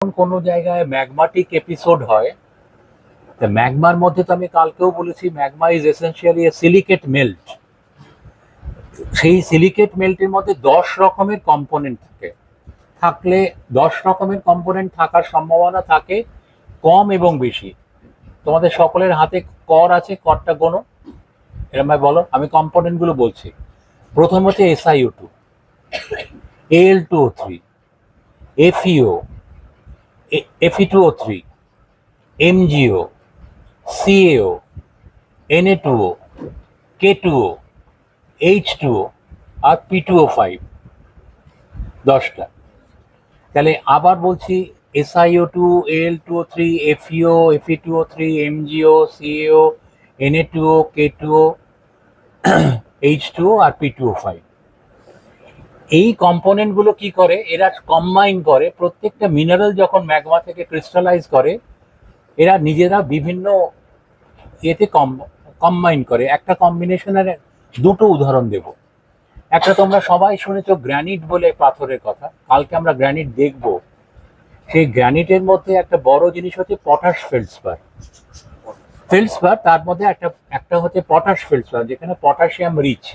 যখন কোনো জায়গায় ম্যাগমাটিক এপিসোড হয়, তা ম্যাগমার মধ্যে তো আমি কালকেও বলেছি magma is essentially A silicate melt. সেই সিলিকেট মেল্টের মধ্যে 10 রকমের কম্পোনেন্ট থাকে, থাকলে 10 রকমের কম্পোনেন্ট থাকার সম্ভাবনা থাকে কম এবং বেশি। তোমাদের সকলের হাতে কর আছে, করটা গোনো এরম বলো, আমি কম্পোনেন্টগুলো বলছি। প্রথম হচ্ছে SiO2, Al2O3, FeO, Fe2O3, MgO, CaO, Na2O, K2O, H2O আর P2O5, 10টা। তাহলে আবার বলছি, SiO2, Al2O3, FeO, Fe2O3, MgO, CaO, Na2O, K2O, H2O আর P2O5। এই কম্পোনেন্টগুলো কি করে, এরা কম্বাইন করে। প্রত্যেকটা মিনারেল যখন ম্যাগমা থেকে ক্রিস্টালাইজ করে, এরা নিজেরা বিভিন্ন এতে কম্বাইন করে। একটা কম্বিনেশনের দুটো উদাহরণ দেব। একটা তোমরা সবাই শুনেছো গ্রানিট বলে পাথরের কথা, কালকে আমরা গ্রানিট দেখব। সেই গ্রানিটের মধ্যে একটা বড় জিনিস হচ্ছে পটাশ ফেল্ডস্পার। তার মধ্যে একটা হচ্ছে পটাশ ফেল্ডস্পার, যেখানে পটাশিয়াম রিচ।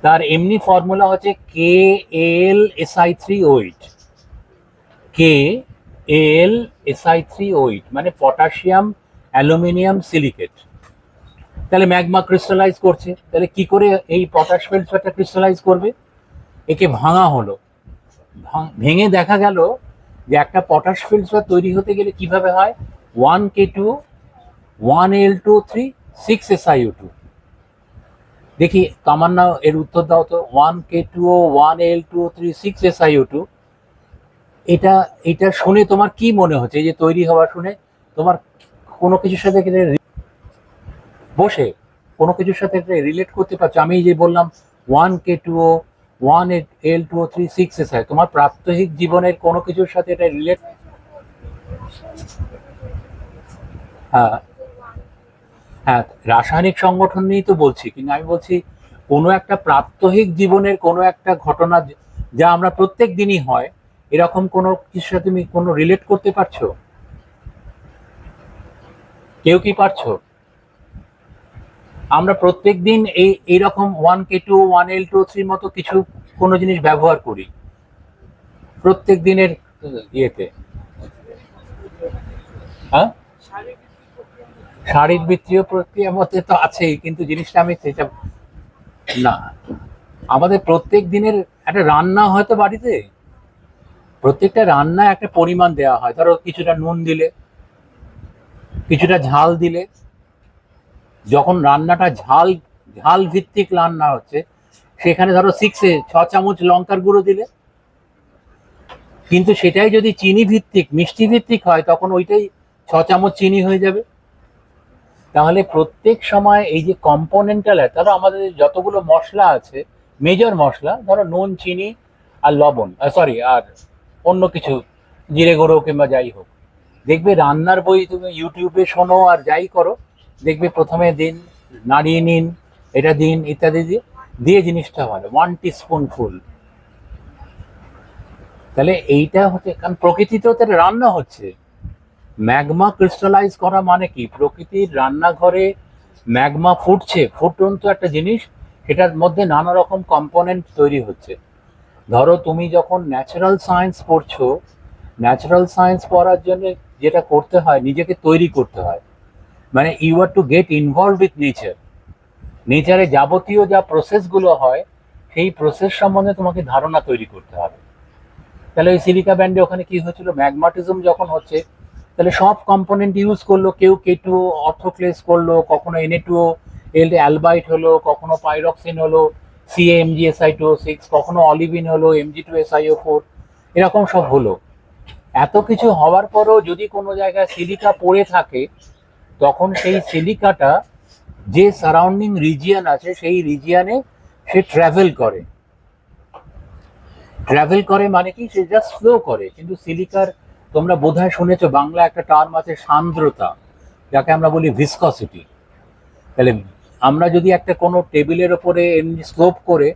তার এমনি ফর্মুলা হচ্ছে KAlSi3O8, KAlSi3O8 মানে পটাশিয়াম অ্যালুমিনিয়াম সিলিকেট। তাহলে ম্যাগমা ক্রিস্টালাইজ করছে, তাহলে কি করে এই পটাশ ফেল্ডস্পারটা ক্রিস্টালাইজ করবে? একে ভাঙা হলো, ভেঙে দেখা গেল যে একটা পটাশ ফেল্ডস্পার তৈরি হতে গেলে কিভাবে হয়, 1K2, 1Al2O3, 6SiO2। দেখি তামান্না এর উত্তর দাও তো। 1K2O, 1Al2O3, 6SiO2, এটা এটা শুনে তোমার কি মনে হচ্ছে? এই যে তৈরি হওয়া শুনে তোমার কোনো কিছুর সাথে বসে কোনো কিছুর সাথে রিলেট করতে পারছো? আমি যে বললাম 1K2O, 1Al2O3, 6Si, তোমার প্রাত্যহিক জীবনের কোনো কিছুর সাথে এটা রিলেট? হ্যাঁ হ্যাঁ, রাসায়নিক সংগঠন নিয়েই তো বলছি, কিন্তু আমি বলছি কোনো একটা প্রাত্যহিক জীবনের কোনো একটা ঘটনা যা আমরা প্রত্যেক দিনই হয়, এরকম কোনো কিছুর সাথে তুমি কোনো রিলেট করতে পারছো? কেউ কি পারছো? আমরা প্রত্যেক দিন এইরকম 1K2, 1Al2O3 মতো কিছু কোনো জিনিস ব্যবহার করি প্রত্যেক দিনের ইয়েতে। হ্যাঁ, শারীরবৃত্তীয় প্রক্রিয়ার মধ্যে তো আছেই, কিন্তু জিনিসটা আমি সেটা না। আমাদের প্রত্যেক দিনের একটা রান্না হয়তো বাড়িতে, প্রত্যেকটা রান্না একটা পরিমাণ দেওয়া হয়। ধরো কিছুটা নুন দিলে, কিছুটা ঝাল দিলে। যখন রান্নাটা ঝাল ঝাল ভিত্তিক রান্না হচ্ছে, সেখানে ধরো 6 চামচ লঙ্কার গুঁড়ো দিলে। কিন্তু সেটাই যদি চিনি ভিত্তিক, মিষ্টি ভিত্তিক হয়, তখন ওইটাই 6 চামচ চিনি হয়ে যাবে। তাহলে প্রত্যেক সময় এই যে কম্পোনেন্টাল, ধরো আমাদের যতগুলো মশলা আছে, মেজর মশলা, ধরো নুন, চিনি আর লবণ, সরি, আর অন্য কিছু, জিরে গুঁড়ো কিংবা যাই হোক। দেখবে রান্নার বই তুমি ইউটিউবে শোনো আর যাই করো, দেখবে প্রথমে দিন, নাড়িয়ে নিন, এটা দিন, ইত্যাদি দিয়ে দিয়ে জিনিসটা ভালো 1 টিস্পুন ফুল। তাহলে এইটা হচ্ছে, কারণ প্রকৃতিতেও তো রান্না হচ্ছে। ম্যাগমা ক্রিস্টালাইজ করা মানে কি, প্রকৃতির রান্নাঘরে ম্যাগমা ফুটছে। ফুটন্ত একটা জিনিস, সেটার মধ্যে নানা রকম কম্পোনেন্ট তৈরি হচ্ছে। ধরো তুমি যখন ন্যাচারাল সায়েন্স পড়ছো, ন্যাচারাল সায়েন্স পড়ার জন্য যেটা করতে হয়, নিজেকে তৈরি করতে হয়। মানে you are to get involve with nature. নেচারে যাবতীয় যা প্রসেসগুলো হয়, সেই প্রসেস সম্বন্ধে তোমাকে ধারণা তৈরি করতে হবে। তাহলে ওই সিলিকা ব্যান্ডে ওখানে কি হয়েছিল, ম্যাগমাটিজম যখন হচ্ছে, তাহলে সব কম্পোনেন্ট ইউজ করলো। কেউ K2 অর্থোক্লেস করলো, কখনো Na2O অ্যালবাইট হলো, কখনো পাইরক্সিন হলো, CaMgSi2O6, কখনো অলিভিন হলো, Mg2SiO4, এরকম সব হলো। এত কিছু হওয়ার পরও যদি কোনো জায়গায় সিলিকা পড়ে থাকে, তখন সেই সিলিকাটা যে সারাউন্ডিং রিজিয়ান আছে, সেই রিজিয়ানে সে ট্রাভেল করে মানে কি, সে জাস্ট ফ্লো করে। কিন্তু সিলিকার, তোমরা বোধহয় শুনেছো বাংলা একটা টার্ম আছে সান্দ্রতা, যাকে আমরা বলি ভিসকসিটি। তাহলে আমরা যদি একটা কোনো টেবিলের ওপরে এমনি স্লোপ করে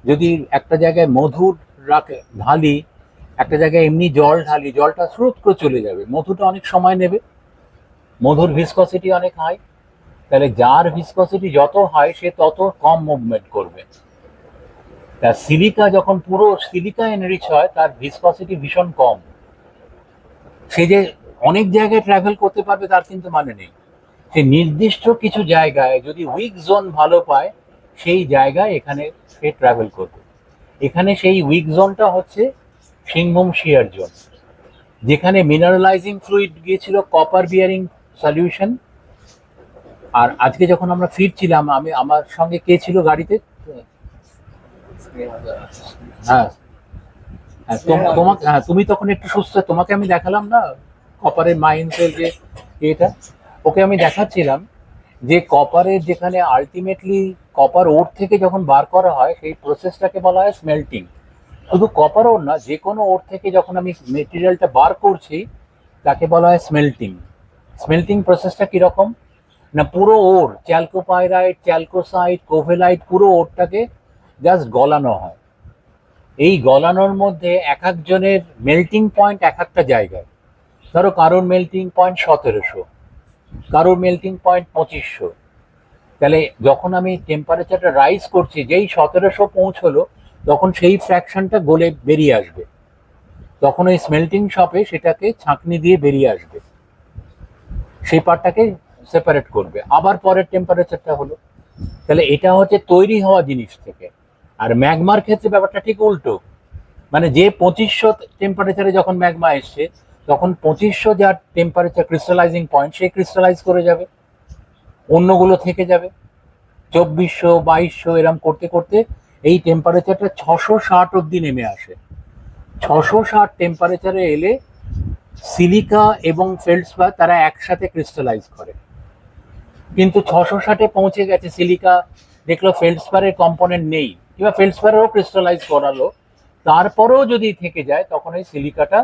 যদি একটা জায়গায় মধুর ঢালি, একটা জায়গায় এমনি জল ঢালি, জলটা স্রোত করে চলে যাবে, মধুটা অনেক সময় নেবে, মধুর ভিসকসিটি অনেক হাই। তাহলে যার ভিসকসিটি যত হাই সে তত কম মুভমেন্ট করবে। তা সিলিকা যখন পুরো সিলিকা এনরিচ হয় তার ভিসকসিটি ভীষণ কম, সে যে অনেক জায়গায় ট্রাভেল করতে পারবে তার কিন্তু মানে নেই। সে নির্দিষ্ট কিছু জায়গায় যদি উইক জোন ভালো পায় সেই জায়গায় এখানে সে ট্রাভেল করবে। এখানে সেই উইক জোনটা হচ্ছে সিংভূম শিয়ার জোন, যেখানে মিনারেলাইজিং ফ্লুইড গিয়েছিল কপার বিয়ারিং সলিউশন। আর আজকে যখন আমরা ফিরছিলাম, আমার সঙ্গে কে ছিল গাড়িতে? হ্যাঁ, তোমাকে, হ্যাঁ তুমি তখন একটু সুস্থ, তোমাকে আমি দেখালাম না কপারের মাইন্সের যে এটা, ওকে আমি দেখাচ্ছিলাম যে কপারের যেখানে আলটিমেটলি কপার ওর থেকে যখন বার করা হয় সেই প্রসেসটাকে বলা হয় স্মেল্টিং। শুধু কপার ওর না, যে কোনো ওর থেকে যখন আমি মেটেরিয়ালটা বার করছি তাকে বলা হয় স্মেল্টিং। স্মেল্টিং প্রসেসটা কীরকম না, পুরো ওর চ্যালকোপাইরাইট, চ্যালকোসাইট, কোভেলাইট পুরো ওরটাকে জাস্ট গলানো হয়। এই গলানোর মধ্যে এক একজনের মেল্টিং পয়েন্ট এক একটা জায়গায়। ধরো কারোর মেল্টিং পয়েন্ট 1700, কারোর মেল্টিং পয়েন্ট 2500। তাহলে যখন আমি টেম্পারেচারটা রাইজ করছি, যেই 1700 পৌঁছলো তখন সেই ফ্র্যাকশনটা গলে বেরিয়ে আসবে, তখন ওই স্মেল্টিং শপে সেটাকে ছাঁকনি দিয়ে বেরিয়ে আসবে, সেই পার্টটাকে সেপারেট করবে, আবার পরের টেম্পারেচারটা হলো। তাহলে এটা হচ্ছে তৈরি হওয়া জিনিস থেকে। আর ম্যাগমার ক্ষেত্রে ব্যাপারটা ঠিক উল্টো, মানে যে 2500 টেম্পারেচারে যখন ম্যাগমা এসছে তখন 2500 যার টেম্পারেচার ক্রিস্টালাইজিং পয়েন্ট সে ক্রিস্টালাইজ করে যাবে, অন্যগুলো থেকে যাবে 2400 2200 এরম করতে করতে এই টেম্পারেচারটা 660 অব্দি নেমে আসে। 660 টেম্পারেচারে এলে সিলিকা এবং ফেল্ডস্পার তারা একসাথে ক্রিস্টালাইজ করে। কিন্তু 660-এ পৌঁছে গেছে, সিলিকা দেখলো ফেল্ডস্পারের কম্পোনেন্ট নেই, কিংবা ফেল্ডস্পারেরও ক্রিস্টালাইজ করালো, তারপরেও যদি থেকে যায় তখন ওই সিলিকাটা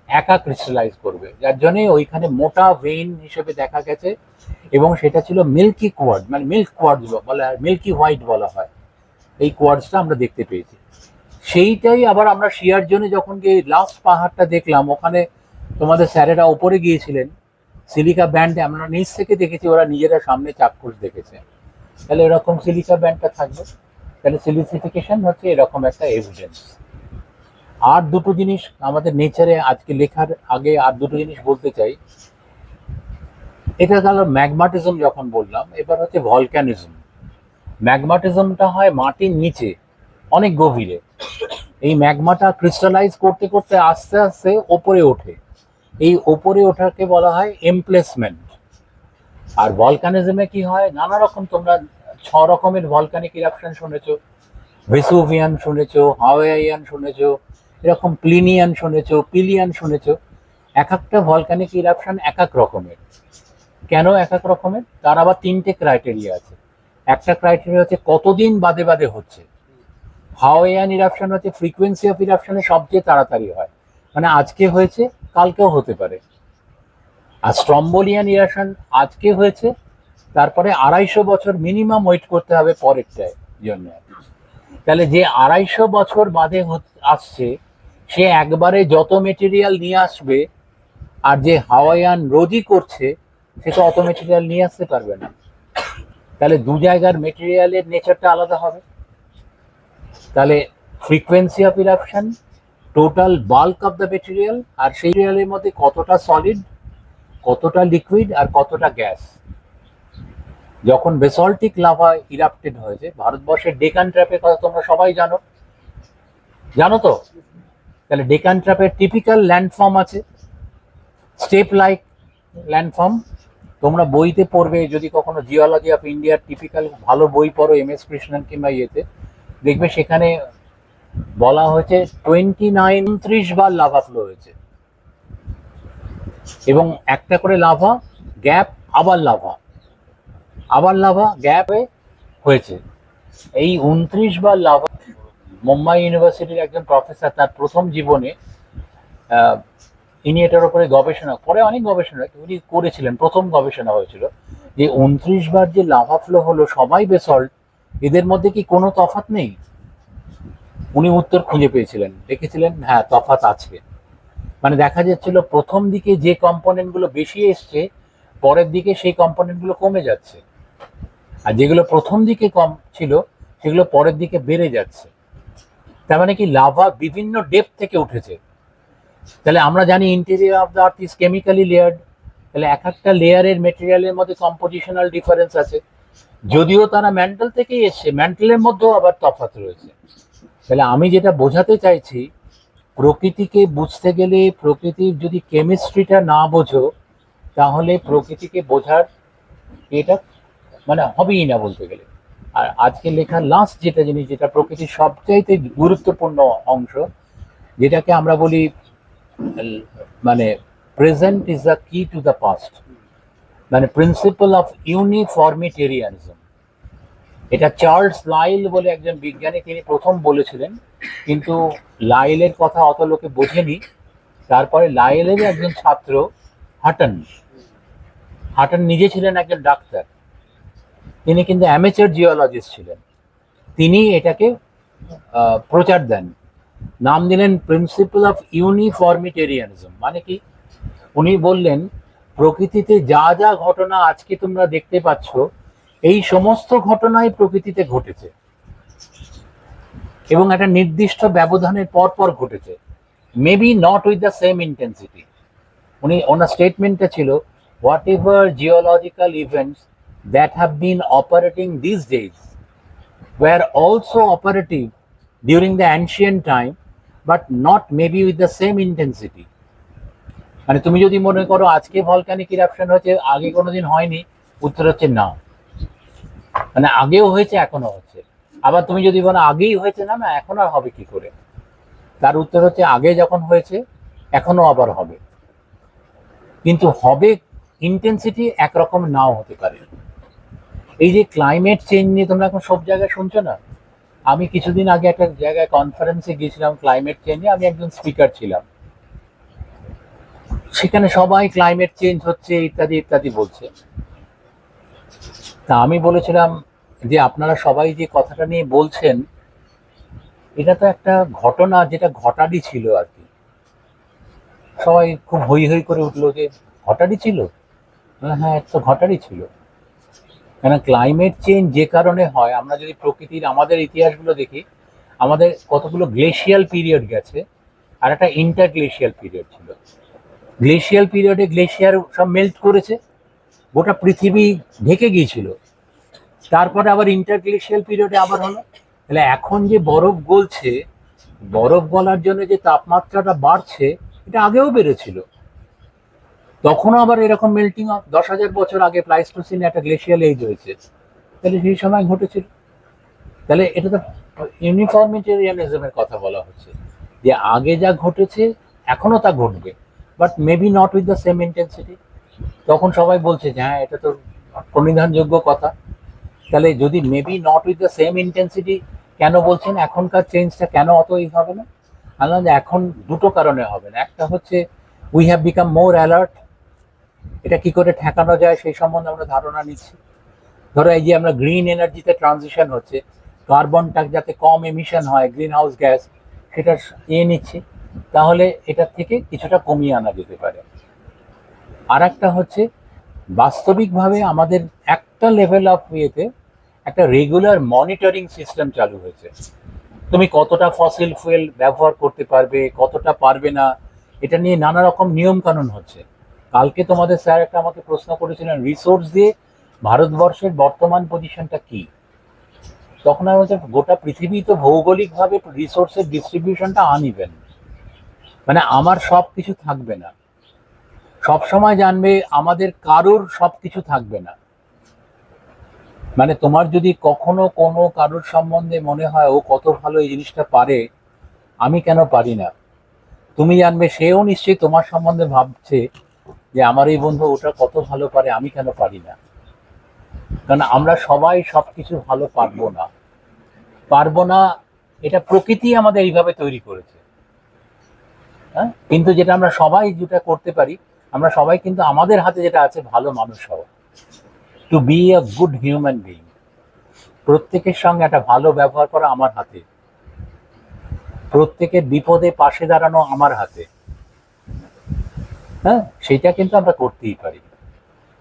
একা ক্রিস্টালাইজ করবে, যার জন্যই ওইখানে মোটা ভেইন হিসেবে দেখা গেছে। এবং সেটা ছিল মিল্কি কোয়ার্ড, মানে মিল্ক কোয়ার্ডস বলা হয়, মিল্কি হোয়াইট বলা হয়, এই কোয়ার্ডসটা আমরা দেখতে পেয়েছি। সেইটাই আবার আমরা শিয়ার জন্য যখন গিয়ে লাস্ট পাহাড়টা দেখলাম, ওখানে তোমাদের স্যারেরা ওপরে গিয়েছিলেন, সিলিকা ব্যান্ড আমরা নিচ থেকে দেখেছি, ওরা নিজেরা সামনে চাক্ষুষ দেখেছে। তাহলে এরকম সিলিকা ব্যান্ডটা থাকবে, তাহলে সিলিসিফিকেশন হচ্ছে এরকম একটা এভিডেন্স। আর দুটো জিনিস আমাদের নেচারে আজকে লেখার আগে আর দুটো জিনিস বলতে চাই। এটা গেল ম্যাগমাটিজম যখন বললাম, এবার হচ্ছে ভলক্যানিজম। ম্যাগমাটিজমটা হয় মাটির নিচে অনেক গভীরে, এই ম্যাগমাটা ক্রিস্টালাইজ করতে করতে আস্তে আস্তে ওপরে ওঠে, এই ওপরে ওঠাকে বলা হয় এমপ্লেসমেন্ট। আর ভলকানিজমে কি হয়, নানা রকম, তোমরা 6 রকমের ভলকানিক ইরাপশন শুনেছো, ভেসুভিয়ান শুনেছো, হাওয়াইয়ান শুনেছো, এরকম প্লিনিয়ান শুনেছো, পিলিয়ান শুনেছো। এক একটা ভলকানিক ইরাপশন এক এক রকমের। কেন এক এক রকমের? তার আবার 3টে ক্রাইটেরিয়া আছে। একটা ক্রাইটেরিয়া হচ্ছে কতদিন বাদে বাদে হচ্ছে। হাওয়াইয়ান ইরাপশন হচ্ছে ফ্রিকোয়েন্সি অফ ইরাপশনে সবচেয়ে তাড়াতাড়ি হয়, মানে আজকে হয়েছে কালকেও হতে পারে। আর স্ট্রম্বোলিয়ান ইরাপশন আজকে হয়েছে, তারপরে 250 বছর মিনিমাম ওয়েট করতে হবে পরেরটায় জন্য। তাহলে যে 250 বছর বাদে আসছে সে একবারে যত মেটেরিয়াল নিয়ে আসবে, আর যে হাওয়াইয়ান রোজই করছে সে তো অত মেটেরিয়াল নিয়ে আসতে পারবে না। তাহলে দু জায়গার মেটেরিয়ালের নেচারটা আলাদা হবে। তাহলে frequency of eruption, total bulk of the material, আর সেই মেটেরিয়ালের মধ্যে কতটা সলিড, কতটা লিকুইড আর কতটা গ্যাস। যখন বেসল্টিক লাভা ইরাপ্টেড হয়েছে, ভারতবর্ষের ডেকান ট্র্যাপের কথা তোমরা সবাই জানো, জানো তো? তাহলে ডেকান ট্র্যাপের টিপিক্যাল ল্যান্ডফর্ম আছে, স্টেপ লাইক ল্যান্ডফর্ম। তোমরা বইতে পড়বে, যদি কখনো জিওলজি অফ ইন্ডিয়ার টিপিক্যাল ভালো বই পড়ো, MS কৃষ্ণন কিংবা ইয়েতে, দেখবে সেখানে বলা হয়েছে 29 বার লাভা ফ্লো হয়েছে, এবং একটা করে লাভা গ্যাপ, আবার লাভা, আবার লাভা গ্যাপে হয়েছে। এই 29 বার লাভা মুম্বাই ইউনিভার্সিটির একজন প্রফেসর তার প্রথম জীবনে, ইনি এটার উপরে গবেষণা, পরে অনেক গবেষণা উনি করেছিলেন, প্রথম গবেষণা হয়েছিল যে 29 বার যে লাভা ফ্লো হলো সবাই বেসল্ট, এদের মধ্যে কি কোনো তফাৎ নেই? উনি উত্তর খুঁজে পেয়েছিলেন, দেখেছিলেন হ্যাঁ তফাৎ আছে। মানে দেখা যাচ্ছিল প্রথম দিকে যে কম্পোনেন্টগুলো বেশি এসছে, পরের দিকে সেই কম্পোনেন্টগুলো কমে যাচ্ছে, আর যেগুলো প্রথম দিকে কম ছিল সেগুলো পরের দিকে বেড়ে যাচ্ছে। তার মানে কি লাভা বিভিন্ন ডেপথ থেকে উঠেছে। তাহলে আমরা জানি interior of the earth is chemically layered, তাহলে এক একটা লেয়ারের মেটেরিয়ালের মধ্যে কম্পোজিশনাল ডিফারেন্স আছে। যদিও তারা ম্যান্টেল থেকেই এসছে, ম্যান্টেলের মধ্যেও আবার তফাৎ রয়েছে। তাহলে আমি যেটা বোঝাতে চাইছি, প্রকৃতিকে বুঝতে গেলে প্রকৃতির যদি কেমিস্ট্রিটা না বোঝো, তাহলে প্রকৃতিকে বোঝার এটা মানে হবেই না বলতে গেলে। আর আজকে লেখার লাস্ট যেটা জিনিস, যেটা প্রকৃতির সবচাইতে গুরুত্বপূর্ণ অংশ, যেটাকে আমরা বলি মানে প্রেজেন্ট ইজ দ্য কি টু দ্য পাস্ট, মানে প্রিন্সিপাল অফ ইউনিফর্মিটেরিয়ানিজম। এটা চার্লস লাইল বলে একজন বিজ্ঞানী, তিনি প্রথম বলেছিলেন, কিন্তু লাইলের কথা অত লোকে বোঝেনি। তারপরে লাইলের একজন ছাত্র হাটন, হাটন নিজে ছিলেন একজন ডাক্তার, তিনি কিন্তু অ্যামেচার জিওলজিস্ট ছিলেন, তিনি এটাকে প্রচার দেন, নাম দিলেন প্রিন্সিপাল অফ ইউনিফর্মিটেরিয়ানিজম। মানে কি, উনি বললেন প্রকৃতিতে যা যা ঘটনা আজকে তোমরা দেখতে পাচ্ছ, এই সমস্ত ঘটনাই প্রকৃতিতে ঘটেছে এবং একটা নির্দিষ্ট ব্যবধানের পর পর ঘটেছে, maybe not with the same intensity. ওনার স্টেটমেন্টটা ছিল, whatever geological events that have been operating this days were also operative during the ancient time, but not maybe with the same intensity. মানে তুমি যদি মনে করো আজকে ভলক্যানিক ইরাপশন হচ্ছে, আগে কোনোদিন হয়নি, উত্তর হচ্ছে না, মানে আগেও হয়েছে এখনো হচ্ছে। আবার তুমি যদি বলো আগেই হয়েছে, না না এখন আর হবে কি করে, তার উত্তর হচ্ছে আগে যখন হয়েছে এখনো আবার হবে, কিন্তু হবে ইন্টেন্সিটি একরকম নাও হতে পারে। এই যে ক্লাইমেট চেঞ্জ নিয়ে তোমরা এখন সব জায়গায় শুনছো না, আমি কিছুদিন আগে একটা জায়গায় কনফারেন্সে গিয়েছিলাম ক্লাইমেট চেঞ্জে, আমি একজন স্পিকার ছিলাম, সেখানে সবাই ক্লাইমেট চেঞ্জ হচ্ছে ইত্যাদি ইত্যাদি বলছে। তা আমি বলেছিলাম যে আপনারা সবাই যে কথাটা নিয়ে বলছেন, এটা তো একটা ঘটনা যেটা ঘটারই ছিল আর কি। সবাই খুব হই হই করে উঠলো যে ঘটারই ছিল। হ্যাঁ, এটা তো ঘটারই ছিল, কেন ক্লাইমেট চেঞ্জ যে কারণে হয়, আমরা যদি প্রকৃতির আমাদের ইতিহাসগুলো দেখি, আমাদের কতগুলো গ্লেশিয়াল পিরিয়ড গেছে, আর একটা ইন্টারগ্লেশিয়াল পিরিয়ড ছিল। গ্লেশিয়াল পিরিয়ডে গ্লেশিয়ার সব মেল্ট করেছে, গোটা পৃথিবী ঢেকে গিয়েছিল, তারপরে আবার ইন্টারগ্লেশিয়াল পিরিয়ডে আবার হলো। তাহলে এখন যে বরফ গলছে, বরফ গলার জন্য যে তাপমাত্রাটা বাড়ছে, এটা আগেও বেড়েছিল, তখনও আবার এরকম মেল্টিং অফ 10,000 বছর আগে প্লাইস্টোসিনে একটা গ্লেশিয়াল এজ হয়েছে, তাহলে সেই সময় ঘটেছিল। তাহলে এটা তো ইউনিফর্মিটেরিয়ানিজমের কথা বলা হচ্ছে, যে আগে যা ঘটেছে এখনো তা ঘটবে, but maybe not with the same intensity. তখন সবাই বলছে যে হ্যাঁ এটা তো প্রণিধানযোগ্য কথা। তাহলে যদি maybe not with the same intensity কেন বলছেন, এখনকার চেঞ্জটা কেন অতই হবে না? আলাদা এখন দুটো কারণে হবে না। একটা হচ্ছে we have become more alert, এটা কি করে ঠেকানো যায় সেই সম্বন্ধে আমরা ধারণা নিচ্ছি। ধরো এই যে আমরা গ্রিন এনার্জিতে ট্রানজিশন হচ্ছে, কার্বনটা যাতে কম এমিশন হয়, গ্রিন হাউস গ্যাস, সেটা নিচ্ছি, তাহলে এটার থেকে কিছুটা কমিয়ে আনা যেতে পারে। আর একটা হচ্ছে বাস্তবিকভাবে আমাদের একটা লেভেল অফ ইয়েতে একটা রেগুলার মনিটরিং সিস্টেম চালু হয়েছে। তুমি কতটা ফসিল ফুয়েল ব্যবহার করতে পারবে, কতটা পারবে না, এটা নিয়ে নানা রকম নিয়ম কানুন হচ্ছে। কালকে তোমাদের স্যার একটা আমাকে প্রশ্ন করেছিলেন, রিসোর্স দিয়ে ভারতবর্ষের বর্তমান পজিশনটা কি। তখন আমি বলছি গোটা পৃথিবী তো ভৌগোলিকভাবে রিসোর্সের ডিস্ট্রিবিউশনটা আনইভেন, মানে আমার সব কিছু থাকবে না, সব সময় জানবে আমাদের কারোর সব কিছু থাকবে না। মানে তোমার যদি কখনো কোনো কারোর সম্বন্ধে মনে হয় ও কত ভালো এই জিনিসটা পারে, আমি কেন পারি না, তুমি জানবে সেও নিশ্চয়ই তোমার সম্বন্ধে ভাবছে যে আমার এই বন্ধু ওটা কত ভালো পারে, আমি কেন পারি না। কারণ আমরা সবাই সব কিছু ভালো পারবো না, এটা প্রকৃতি আমাদের এইভাবে তৈরি করেছে। হ্যাঁ, কিন্তু যেটা আমরা সবাই যেটা করতে পারি, আমরা সবাই কিন্তু আমাদের হাতে যেটা আছে, ভালো মানুষ হওয়া, to be a good human being, প্রত্যেকের সঙ্গে একটা ভালো ব্যবহার করা আমার হাতে। প্রত্যেকের বিপদে পাশে দাঁড়ানো আমার হাতে। হ্যাঁ, সেটা কিন্তু আমরা করতেই পারি,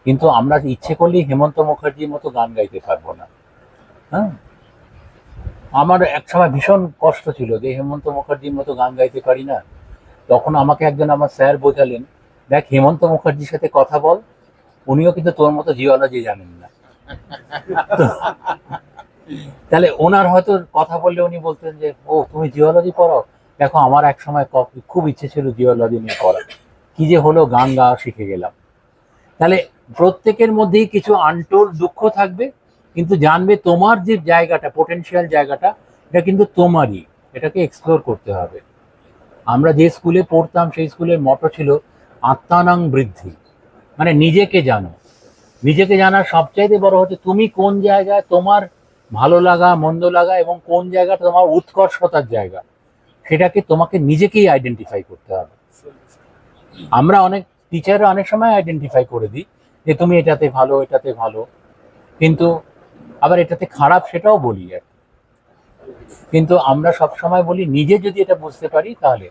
কিন্তু আমরা ইচ্ছে করলেই হেমন্ত মুখার্জির মতো গান গাইতে পারবো না। হ্যাঁ, আমার এক সময় ভীষণ কষ্ট ছিল যে হেমন্ত মুখার্জির মতো গান গাইতে পারি না। তখন আমাকে একজন আমার স্যার বোঝালেন, দেখ হেমন্ত মুখার্জির সাথে কথা বল, উনিও কিন্তু তোর মতো জিওলজি জানেন না। তাহলে ওনার হয়তো কথা বললে উনি বলতেন যে ও তুমি জিওলজি পড়াও, দেখো আমার এক সময় খুব ইচ্ছে ছিল জিওলজি নিয়ে পড়া, কি যে হলো গান গাওয়া শিখে গেলাম। তাহলে প্রত্যেকের মধ্যেই কিছু আনটোল্ড দুঃখ থাকবে, কিন্তু জানবে তোমার যে জায়গাটা, পোটেনশিয়াল জায়গাটা, এটা কিন্তু তোমারই, এটাকে এক্সপ্লোর করতে হবে। আমরা যে স্কুলে পড়তাম সেই স্কুলের মটো ছিল আত্মানাং বৃদ্ধি, মানে নিজেকে জানো। নিজেকে জানার সবচাইতে বড় হচ্ছে তুমি কোন জায়গায় তোমার ভালো লাগা মন্দ লাগা এবং কোন জায়গাটা তোমার উৎকর্ষতার জায়গা, সেটাকে তোমাকে নিজেকেই আইডেন্টিফাই করতে হবে। আমরা অনেক টিচাররা অনেক সময় আইডেন্টিফাই করে দিই যে তুমি এটাতে ভালো, এটাতে ভালো, কিন্তু আবার এটাতে খারাপ সেটাও বলি আর। কিন্তু আমরা সব সময় বলি নিজে যদি এটা বুঝতে পারি তাহলে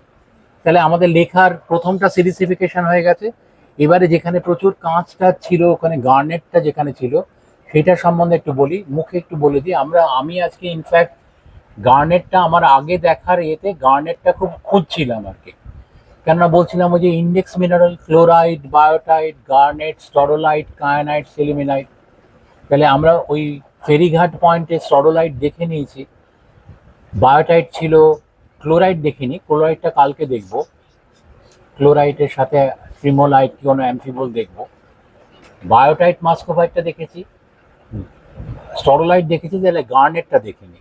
তাহলে আমাদের লেখার প্রথমটা সিরিসিফিকেশন হয়ে গেছে। এবারে যেখানে প্রচুর কাঁচটা ছিল, ওখানে গার্নেটটা যেখানে ছিল, সেটা সম্বন্ধে একটু বলি, মুখে একটু বলে দিই। আমি আজকে ইনফ্যাক্ট গার্নেটটা আমার আগে দেখার এতে গার্নেটটা খুব খুঁজছিলাম আর কি, কেননা বলছিলাম ওই যে index mineral, chlorite, biotite, garnet, staurolite, kyanite, sillimanite. তাহলে আমরা ওই ফেরিঘাট পয়েন্টে স্টরোলাইট দেখে নিয়েছি, বায়োটাইট ছিল, ক্লোরাইড দেখিনি, ক্লোরাইডটা কালকে দেখব, ক্লোরাইটের সাথে ট্রিমোলাইট কি কোনো অ্যামফিবল দেখব, বায়োটাইট মাস্কোভাইটটা দেখেছি, স্টরোলাইট দেখেছি, তাহলে গার্নেটটা দেখিনি।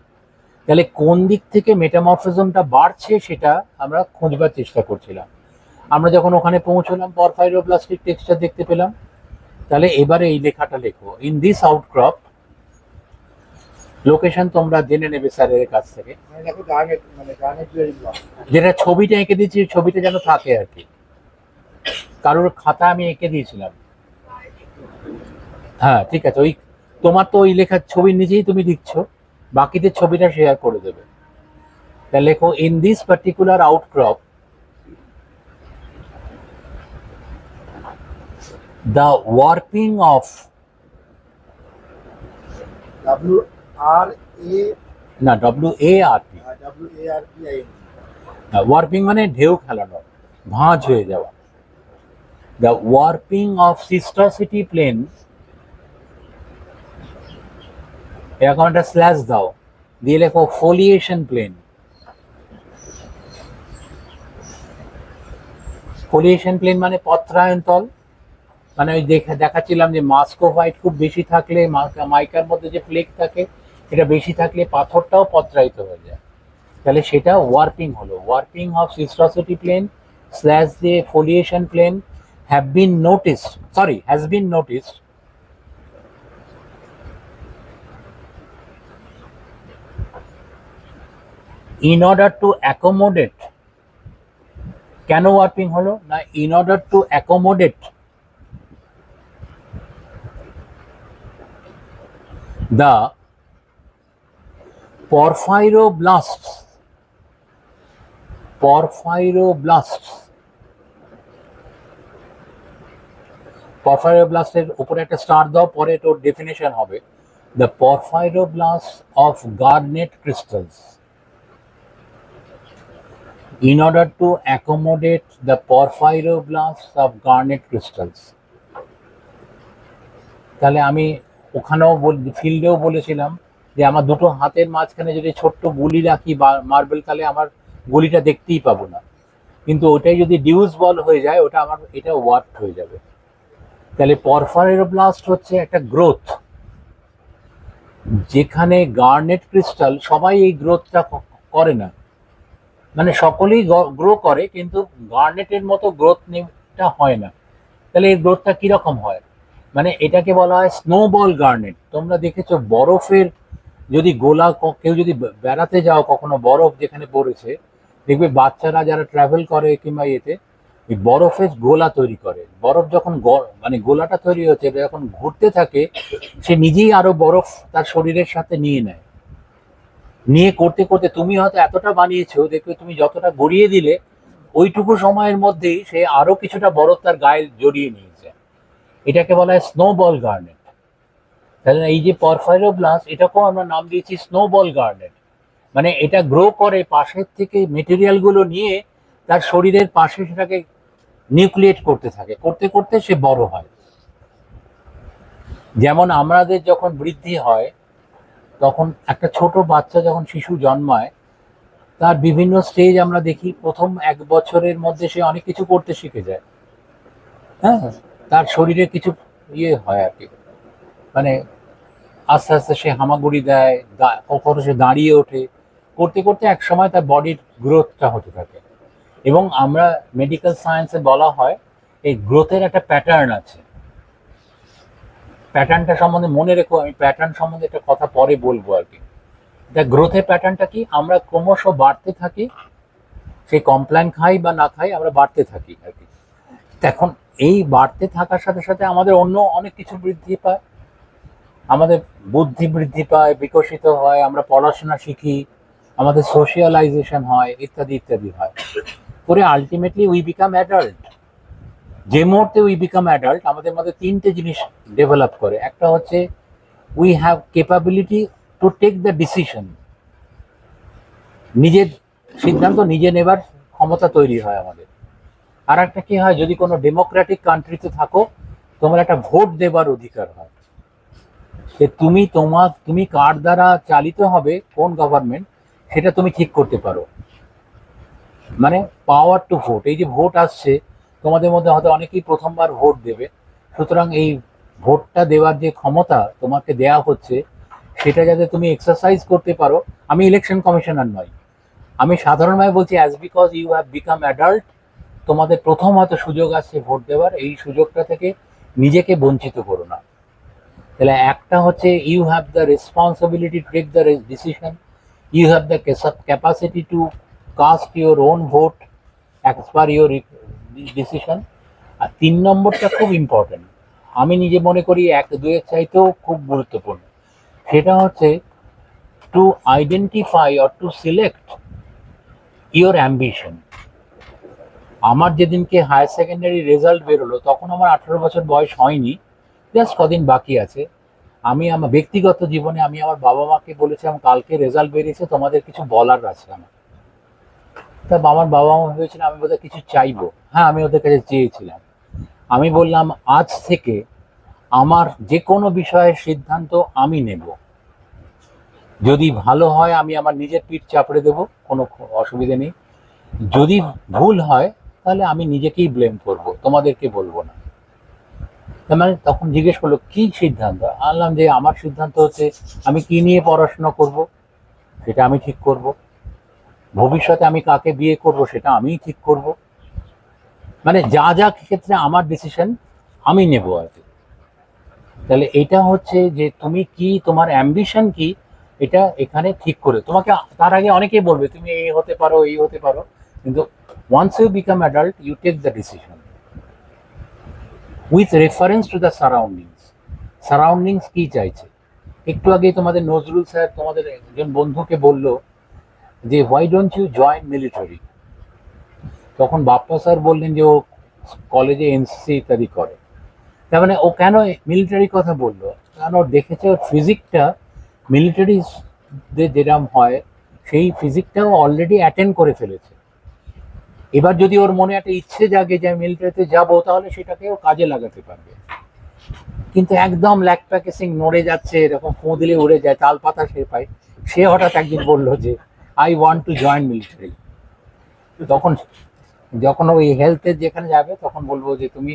তাহলে কোন দিক থেকে মেটামরফিজমটা বাড়ছে সেটা আমরা খুঁজবার চেষ্টা করছিলাম। আমরা যখন ওখানে পৌঁছলাম পরফাইরোব্লাস্টিক টেক্সচার দেখতে পেলাম। তাহলে এবারে এই লেখাটা লেখো, ইন দিস আউটক্রপ, লোকেশন তোমরা জেনে নেবে স্যারের কাছ থেকে, যেটা ছবিটা এঁকে দিয়েছি ছবিটা যেন থাকে আর কি, কারোর খাতা আমি এঁকে দিয়েছিলাম। হ্যাঁ ঠিক আছে, ওই তোমার তো ওই লেখার ছবির নিচেই তুমি লিখছো, বাকিদের ছবিটা শেয়ার করে দেবে। তা লেখো, in this particular outcrop the warping of warping মানে ঢেউ খেলানো, ভাঁজ হয়ে যাওয়া। The warping of schistosity plane, এরকম একটা স্ল্যাশ দাও, দিয়ে লেখো ফোলিয়েশন প্লেন। ফোলিয়েশন প্লেন মানে পত্রায়ন তল, মানে ওই দেখাচ্ছিলাম যে মাস্কোভাইট খুব বেশি থাকলে, মাইকার মধ্যে যে ফ্লেক থাকে এটা বেশি থাকলে পাথরটাও পত্রায়িত হয়ে যায়। তাহলে সেটা ওয়ার্পিং হলো, warping of schistosity plane slash দিয়ে foliation plane has been noticed in order to accommodate, কেন ওয়ার্পিং হলো না, in order to accommodate the porphyroblasts porphyroblasted উপরে একটা স্টার দাও, পরে তোর ডেফিনেশন হবে, the porphyroblasts of garnet crystals in order to accommodate the porphyroblasts of garnet crystals। তাহলে আমি ওখানেও ফিল্ডেও বলেছিলাম যে আমার দুটো হাতের মাঝখানে যদি ছোট্ট গুলি রাখি বা মার্বেল, তাহলে আমার গুলিটা দেখতেই পাবো না, কিন্তু ওটাই যদি ডিউস বল হয়ে যায় ওটা আমার এটা ওয়ার্প হয়ে যাবে। তাহলে পরফাইরোব্লাস্ট হচ্ছে একটা গ্রোথ, যেখানে গার্নেট ক্রিস্টাল, সবাই এই গ্রোথটা করে না, মানে সকলেই গ্রো করে কিন্তু গার্নেটের মতো গ্রোথটা হয় না। তাহলে এই গ্রোথটা কিরকম হয়, মানে এটাকে বলা হয় স্নোবল গার্নেট। তোমরা দেখেছো বরফের যদি গোলা, কেউ যদি বেড়াতে যাও কখনো বরফ যেখানে পড়েছে, দেখবে বাচ্চারা যারা ট্রাভেল করে কিংবা ইয়েতে এই বরফের গোলা তৈরি করে, বরফ যখন মানে গোলাটা তৈরি হচ্ছে যখন ঘুরতে থাকে সে নিজেই আরো বরফ তার শরীরের সাথে নিয়ে নেয়। নিয়ে করতে করতে তুমি হয়তো এতটা বানিয়েছো, দেখবে তুমি যতটা গড়িয়ে দিলে ওইটুকু সময়ের মধ্যেই সে আরো কিছুটা বরফ তার গায়ে জড়িয়ে নিয়েছে। এটাকে বলা হয় স্নোবল গার্নেট। তাহলে এই যে পরফাইরোব্লাস্ট, এটাকেও আমরা নাম দিয়েছি স্নোবল গার্নেট। মানে এটা গ্রো করে পাশের থেকে মেটেরিয়াল গুলো নিয়ে তার শরীরের পাশে সেটাকে নিউক্লিয়েট করতে থাকে, করতে করতে সে বড় হয়। যেমন আমাদের যখন বৃদ্ধি হয়, তখন একটা ছোট বাচ্চা যখন শিশু জন্মায়, তার বিভিন্ন স্টেজ আমরা দেখি। প্রথম 1 বছরের মধ্যে সে অনেক কিছু করতে শিখে যায়। হ্যাঁ, তার শরীরে কিছু হয় আর কি, মানে আস্তে আস্তে সে হামাগুড়ি দেয়, কখনো সে দাঁড়িয়ে ওঠে, করতে করতে এক সময় তার বডির গ্রোথটা হতে থাকে। এবং আমরা মেডিকেল সায়েন্সে বলা হয় এই গ্রোথের একটা প্যাটার্ন আছে। প্যাটার্নটা সম্বন্ধে মনে রেখো, আমি প্যাটার্ন সম্বন্ধে একটা কথা পরে বলবো আর কি। গ্রোথের প্যাটার্নটা কি, আমরা ক্রমশ বাড়তে থাকি, সেই কমপ্ল্যান খাই বা না খাই, আমরা বাড়তে থাকি আর কি। এখন এই বাড়তে থাকার সাথে সাথে আমাদের অন্য অনেক কিছু বৃদ্ধি পায়, আমাদের বুদ্ধি বৃদ্ধি পায়, বিকশিত হয়, আমরা পড়াশোনা শিখি, আমাদের সোশিয়ালাইজেশন হয়, ইত্যাদি ইত্যাদি হয়, করে আলটিমেটলি উই বিকাম অ্যাডাল্ট। যে মুহূর্তে উই বিকাম অ্যাডাল্ট, আমাদের মধ্যে 3টে জিনিস ডেভেলপ করে। একটা হচ্ছে we have capability to take the decision, নিজের সিদ্ধান্ত নিজে নেবার ক্ষমতা তৈরি হয় আমাদের। আর একটা কি হয়, যদি কোনো ডেমোক্রেটিক কান্ট্রিতে থাকো, তোমার একটা ভোট দেবার অধিকার হয়, যে তুমি কার দ্বারা চালিত হবে, কোন গভর্নমেন্ট, সেটা তুমি ঠিক করতে পারো। মানে পাওয়ার টু ভোট। এই যে ভোট আসছে, তোমাদের মধ্যে হয়তো অনেকেই প্রথমবার ভোট দেবে, সুতরাং এই ভোটটা দেওয়ার যে ক্ষমতা তোমাকে দেয়া হচ্ছে, সেটা যাতে তুমি এক্সারসাইজ করতে পারো। আমি ইলেকশন কমিশনার নই, আমি সাধারণভাবে বলছি, as because you have become adult, তোমাদের প্রথম হয়তো সুযোগ আসছে ভোট দেওয়ার, এই সুযোগটা থেকে নিজেকে বঞ্চিত করো না। তাহলে একটা হচ্ছে you have the responsibility to take the decision, you have the capacity to cast your own vote as per your decision. আর 3 নম্বরটা খুব ইম্পর্টেন্ট, আমি নিজে মনে করি 1-2-এর চাইতেও খুব গুরুত্বপূর্ণ, সেটা হচ্ছে to identify or to select your ambition. আমার যেদিনকে হায়ার সেকেন্ডারি রেজাল্ট বেরোলো, তখন আমার 18 বছর বয়স হয়নি, জাস্ট কদিন বাকি আছে। আমি আমার ব্যক্তিগত জীবনে আমি আমার বাবা মাকে বলেছিলাম, কালকে রেজাল্ট বেরিয়েছে, তোমাদের কিছু বলার আছে আমার। তা আমার বাবা মা ভেবেছিলাম আমি বোধহয় কিছু চাইবো। হ্যাঁ, আমি ওদের কাছে চেয়েছিলাম, আমি বললাম আজ থেকে আমার যে কোনো বিষয়ের সিদ্ধান্ত আমি নেব, যদি ভালো হয় আমি আমার নিজের পিঠ চাপড়ে দেবো, কোনো অসুবিধে নেই, যদি ভুল হয় তাহলে আমি নিজেকেই ব্লেম করব, তোমাদেরকে বলবো না। তার মানে তখন জিজ্ঞেস করলো কি সিদ্ধান্ত, আনলাম যে আমার সিদ্ধান্ত হচ্ছে আমি কি নিয়ে পড়াশোনা করব, সেটা আমি ঠিক করব, ভবিষ্যতে আমি কাকে বিয়ে করব সেটা আমিই ঠিক করব, মানে যা যা ক্ষেত্রে আমার ডিসিশন আমি নেব আর কি। তাহলে এটা হচ্ছে যে তুমি কি, তোমার অ্যাম্বিশন কি, এটা এখানে ঠিক করে তোমাকে। তার আগে অনেকেই বলবে তুমি এই হতে পারো, এই হতে পারো, কিন্তু once you become adult you take the decision with reference to the surroundings. Surroundings কি চাইছে, একটু আগে তোমাদের নজরুল স্যার তোমাদের একজন বন্ধুকে বলল যে why don't you join military, তখন বাপ্পা স্যার বললেন যে ও কলেজে এনসিসি ইত্যাদি করে। তার মানে ও কেন মিলিটারি কথা বললো, কারণ ও দেখেছে ওর ফিজিকটা মিলিটারি যেরকম হয় সেই ফিজিকটাও অলরেডি অ্যাটেন্ড করে ফেলেছে। এবার যদি ওর মনে একটা ইচ্ছে জাগে যে আমি মিলিটারিতে যাবো, তাহলে সেটাকেও কাজে লাগাতে পারবে। কিন্তু একদম ল্যাক প্যাকেসিং নড়ে যাচ্ছে, এরকম ফোঁ দিলে উড়ে যায়, তাল পাতা সে পায়, সে হঠাৎ একদিন বললো যে I want to join military. তখন যখন ওই হেলথের যেখানে যাবে, তখন বলবো যে তুমি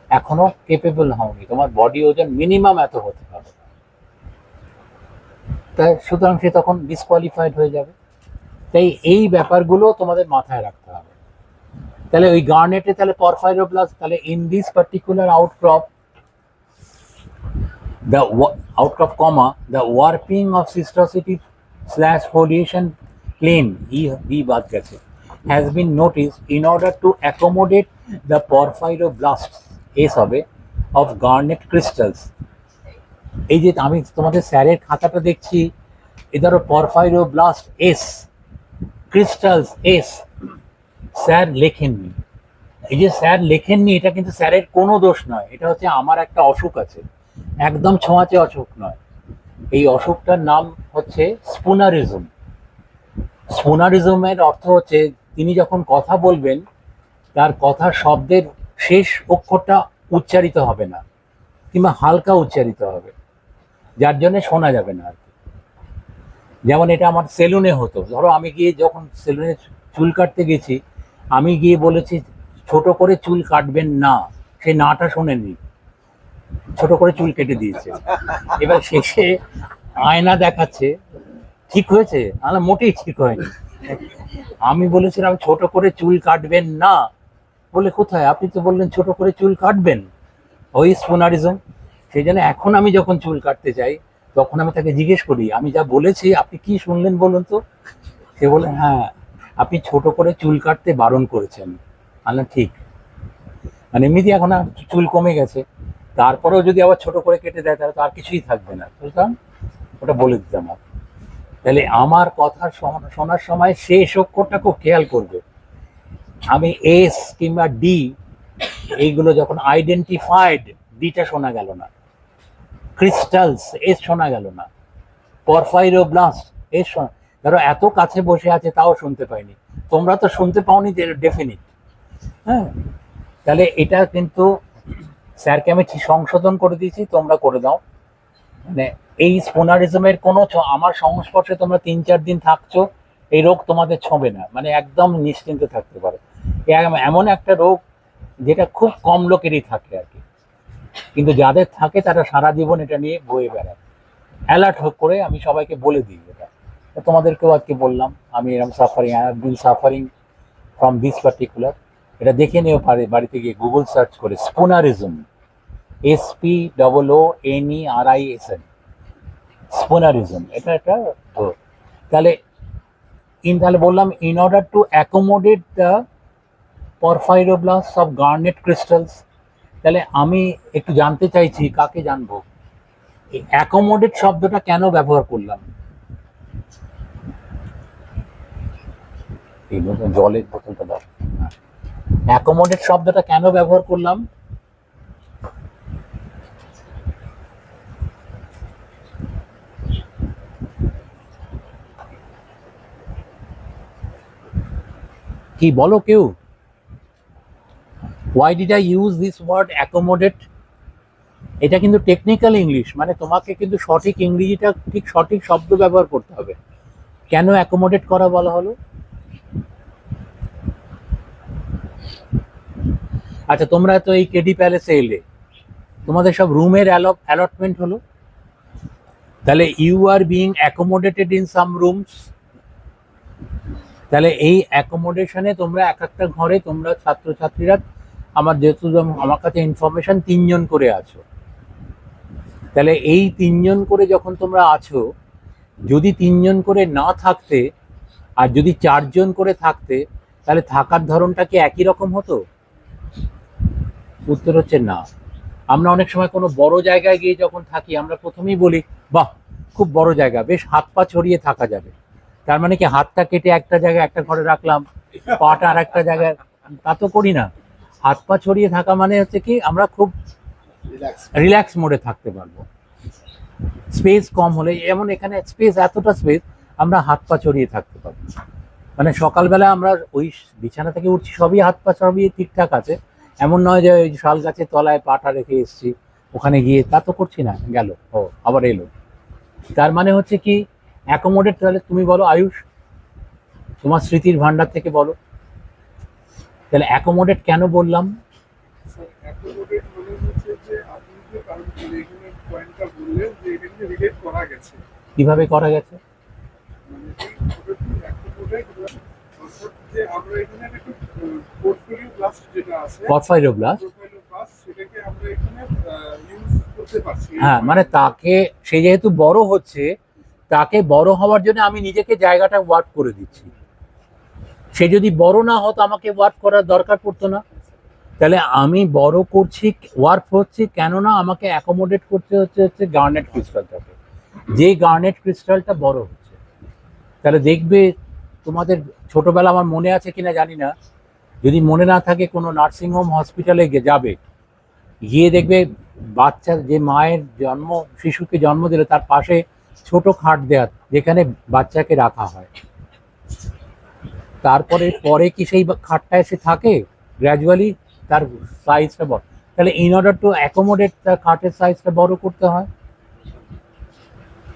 এখনো কেপেবল হওনি, তোমার বডি ওজন মিনিমাম এত হতে হবে, তাই সুতরাং সে তখন ডিসকোয়ালিফাইড হয়ে যাবে। তাই এই ব্যাপারগুলো তোমাদের মাথায় রাখতে হবে। তাহলে ওই গার্নেটে তাহলে পরফাইরোব্লাস্ট, তাহলে in this particular outcrop, the outcrop comma the warping of cystosity slash foliation plane e বাদ গেছে has been noticed in order to accommodate the porphyroblasts S হবে of garnet crystals। এই যে আমি তোমাদের স্যারের খাতাটা দেখছি, এই ধরো পরফাইরোব্লাস্ট এস, ক্রিস্টালস এস, স্যার লেখেননি। এই যে স্যার লেখেননি, এটা কিন্তু স্যারের কোনো দোষ নয়, এটা হচ্ছে আমার একটা অসুখ আছে, একদম ছোঁয়াচে অসুখ নয়। এই অসুখটার নাম হচ্ছে স্পুনারিজম। স্পুনারিজমের অর্থ হচ্ছে তিনি যখন কথা বলবেন তার কথার শব্দের শেষ অক্ষরটা উচ্চারিত হবে না, কিংবা হালকা উচ্চারিত হবে, যার জন্য শোনা যাবে না আর কি। যেমন এটা আমার সেলুনে হতো, ধরো আমি গিয়ে যখন সেলুনে চুল কাটতে গেছি, আমি গিয়ে বলেছি ছোট করে চুল কাটবেন না, সেই নাটা শোনেনি, ছোট করে চুল কেটে দিয়েছে। এবার শেষে আয়না দেখাচ্ছে ঠিক হয়েছে, আমার মোটেই ঠিক হয়নি। আমি বলেছিলাম ছোট করে চুল কাটবেন না, বলে কোথায়, আপনি তো বললেন ছোট করে চুল কাটবেন। ওই স্পুনারিজম। সেই জন্য এখন আমি যখন চুল কাটতে যাই তখন আমি তাকে জিজ্ঞেস করি আমি যা বলেছি আপনি কি শুনলেন বলুন তো। সে বলে হ্যাঁ, আপনি ছোট করে চুল কাটতে বারণ করেছেন। আমি ঠিক, মানে এমনিতে এখন আর চুল কমে গেছে, তারপরেও যদি আবার ছোট করে কেটে দেয় তাহলে তো আর কিছুই থাকবে না, বুঝলাম, ওটা বলে দিতাম। তাহলে আমার কথা শোনার সময় শেষ অক্ষরটা খুব খেয়াল করবে। আমি এস কিংবা ডি এইগুলো যখন আইডেন্টিফাইড, ডিটা শোনা গেল না, ক্রিস্টালস এস শোনা গেল না, পরফাইরোব্লাস্ট এস শোনা, ধরো এত কাছে বসে আছে তাও শুনতে পাইনি, তোমরা তো শুনতে পাওনি ডেফিনিট। হ্যাঁ, তাহলে এটা কিন্তু স্যারকে আমি সংশোধন করে দিয়েছি, তোমরা করে দাও। মানে এই স্পুনারিজমের কোনো আমার সংস্পর্শে তোমরা 3-4 দিন থাকছো, এই রোগ তোমাদের ছোঁবে না, মানে একদম নিশ্চিন্তে থাকতে পারো। এমন একটা রোগ যেটা খুব কম লোকেরই থাকে আর কি, কিন্তু যাদের থাকে তারা সারা জীবন এটা নিয়ে বয়ে বেড়ায়। অ্যালার্ট করে আমি সবাইকে বলে দিই এটা, তোমাদেরকেও আজকে বললাম আমি এরকম suffering, I have been suffering from this particular. এটা দেখে নিও বাড়িতে গিয়ে গুগল সার্চ করে স্পুনারিজম, SPOONERISM, স্পুনারিজম, এটা একটা। তাহলে তাহলে বললাম in order to accommodate the porphyroblast of garnet crystals. তাহলে আমি একটু জানতে চাইছি, কাকে জানবো, অ্যাকোমোডেট শব্দটা কেন ব্যবহার করলাম? এই জলের বোতলটা দাও। অ্যাকোমোডেট শব্দটা কেন ব্যবহার করলাম? কি বলো কেউ? Why did I use this word accommodate? এটা কিন্তু টেকনিক্যাল ইংলিশ, মানে তোমাকে কিন্তু সঠিক ইংরেজিটা ঠিক সঠিক শব্দ ব্যবহার করতে হবে। কেন অ্যাকোমোডেট করা বলা হলো? আচ্ছা, তোমরা তো এই কেডি প্যালেসে এলে, তোমাদের সব রুমের অ্যালটমেন্ট হলো, তাহলে you are being accommodated in some rooms. তাহলে এই অ্যাকোমোডেশনে তোমরা এক একটা ঘরে তোমরা ছাত্রছাত্রীরা, আমার যেহেতু আমার কাছে ইনফরমেশন 3 জন করে আছো, তাহলে এই 3 জন করে যখন তোমরা আছো, যদি 3 জন করে না থাকতে আর যদি 4 জন করে থাকতে, তাহলে থাকার ধরনটা কি একই রকম হতো? উত্তর হচ্ছে না। আমরা অনেক সময় কোনো বড় জায়গায় গিয়ে যখন থাকি, আমরা প্রথমেই বলি বাহ খুব বড় জায়গা, বেশ হাত পা ছড়িয়ে থাকা যাবে। তার মানে কি হাতটা কেটে একটা জায়গায় একটা ঘরে রাখলাম, পাটা আর একটা জায়গায়, তা তো করি না। হাত পা ছড়িয়ে থাকা মানে হচ্ছে কি আমরা খুব রিল্যাক্স মোডে থাকতে পারবো, স্পেস কম হলে। যেমন এখানে স্পেস, এতটা স্পেস, আমরা হাত পা ছড়িয়ে থাকতে পারবো। মানে সকালবেলা আমরা ওই বিছানা থেকে উঠছি, সবই হাত পা সবই ঠিকঠাক আছে, এমন নয় যে ওই শাল গাছের তলায় পাটা রেখে এসছি, ওখানে গিয়ে তা তো করছি না, গেল ও আবার এলো। তার মানে হচ্ছে কি অ্যাকোমোডেট। তাহলে তুমি বলো আয়ুষ, তোমার স্মৃতির ভান্ডার থেকে বলো, তাহলে অ্যাকোমোডেট কেন বললাম? কিভাবে করা গেছে? পরফাইরোব্লাস্ট, হ্যাঁ, মানে তাকে, সে যেহেতু বড় হচ্ছে, তাকে বড় হওয়ার জন্য আমি নিজেকে জায়গাটা ওয়ার্ক করে দিচ্ছি। সে যদি বড় না হতো আমাকে ওয়ার্ক করার দরকার পড়তো না। তাহলে আমি বড় করছি, ওয়ার্ক হচ্ছে, কেননা আমাকে অ্যাকোমোডেট করতে হচ্ছে গার্নেট ক্রিস্টালটাকে, যে গার্নেট ক্রিস্টালটা বড় হচ্ছে। তাহলে দেখবে তোমাদের ছোটবেলা, আমার মনে আছে কিনা জানি না, যদি মনে না থাকে কোনো নার্সিংহোম হসপিটালে যাবে, গিয়ে দেখবে বাচ্চা যে মায়ের শিশুকে জন্ম দিলে তার পাশে ছোট খাট দেওয়া, যেখানে বাচ্চাকে রাখা হয়। তারপরে পরে কি সেই খাটটা এসে থাকে? গ্র্যাজুয়ালি তার সাইজটা বড়। তাহলে ইন অর্ডার টু অ্যাকোমোডেট তার খাটের সাইজটা বড় করতে হয়।